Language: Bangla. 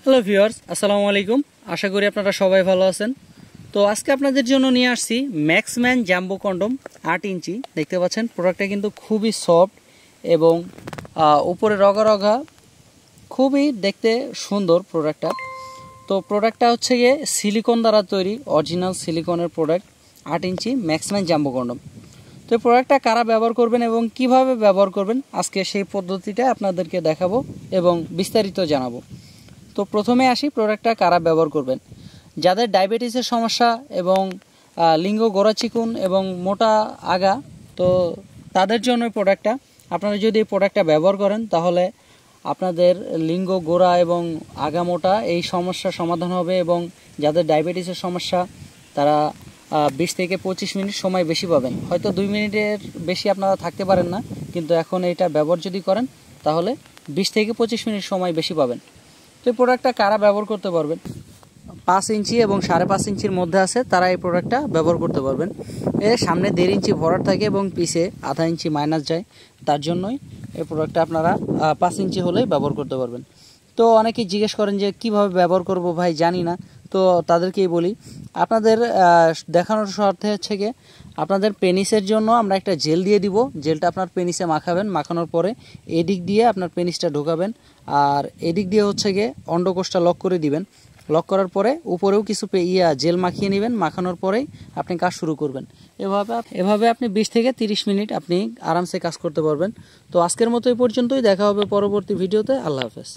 হ্যালো ভিউয়ার্স, আসসালামু আলাইকুম। আশা করি আপনারা সবাই ভালো আছেন। তো আজকে আপনাদের জন্য নিয়ে আসছি ম্যাক্সম্যান জাম্বো কন্ডম 8 ইঞ্চি। দেখতে পাচ্ছেন প্রোডাক্টটা কিন্তু খুবই সফট এবং উপরে রগা রগা, খুবই দেখতে সুন্দর প্রোডাক্টটা। তো প্রোডাক্টটা হচ্ছে গিয়ে সিলিকন দ্বারা তৈরি, অরিজিনাল সিলিকনের প্রোডাক্ট 8 ইঞ্চি ম্যাক্সম্যান জাম্বো কন্ডম। তো এই প্রোডাক্টটা কারা ব্যবহার করবেন এবং কিভাবে ব্যবহার করবেন আজকে সেই পদ্ধতিটা আপনাদেরকে দেখাবো এবং বিস্তারিত জানাবো। তো প্রথমে আসি প্রোডাক্টটা কারা ব্যবহার করবেন। যাদের ডায়াবেটিসের সমস্যা এবং লিঙ্গ গোড়া চিকুন এবং মোটা আগা, তো তাদের জন্য প্রোডাক্টটা, আপনারা যদি এই প্রোডাক্টটা ব্যবহার করেন তাহলে আপনাদের লিঙ্গ গোড়া এবং আগা মোটা এই সমস্যার সমাধান হবে। এবং যাদের ডায়াবেটিসের সমস্যা তারা 20 থেকে 25 মিনিট সময় বেশি পাবেন। হয়তো 2 মিনিটের বেশি আপনারা থাকতে পারেন না, কিন্তু এখন এটা ব্যবহার যদি করেন তাহলে 20 থেকে 25 মিনিট সময় বেশি পাবেন। তো এই প্রোডাক্টটা কারা ব্যবহার করতে পারবেন, 5 ইঞ্চি এবং 5.5 ইঞ্চির মধ্যে আছে তারা এই প্রোডাক্টটা ব্যবহার করতে পারবেন। এর সামনে 1.5 ইঞ্চি ভরাট থাকে এবং পিছে আধা ইঞ্চি মাইনাস যায়, তার জন্যই এই প্রোডাক্টটা আপনারা 5 ইঞ্চি হলেই ব্যবহার করতে পারবেন। তো অনেকেই জিজ্ঞেস করেন যে কিভাবে ব্যবহার করব ভাই, জানি না। তো তাদেরকেই বলি, আপনাদের দেখানোর স্বার্থে হচ্ছে গিয়ে আপনাদের পেনিসের জন্য আমরা একটা জেল দিয়ে দিব। জেলটা আপনার পেনিসে মাখাবেন, মাখানোর পরে এদিক দিয়ে আপনার পেনিসটা ঢোকাবেন আর এদিক দিয়ে হচ্ছে গিয়ে অন্ডকোষটা লক করে দিবেন। লক করার পরে উপরেও কিছু জেল মাখিয়ে নেবেন, মাখানোর পরেই আপনি কাজ শুরু করবেন। এভাবে আপনি 20 থেকে 30 মিনিট আপনি আরামসে কাজ করতে পারবেন। তো আজকের মতো এই পর্যন্তই, দেখা হবে পরবর্তী ভিডিওতে। আল্লাহ হাফেজ।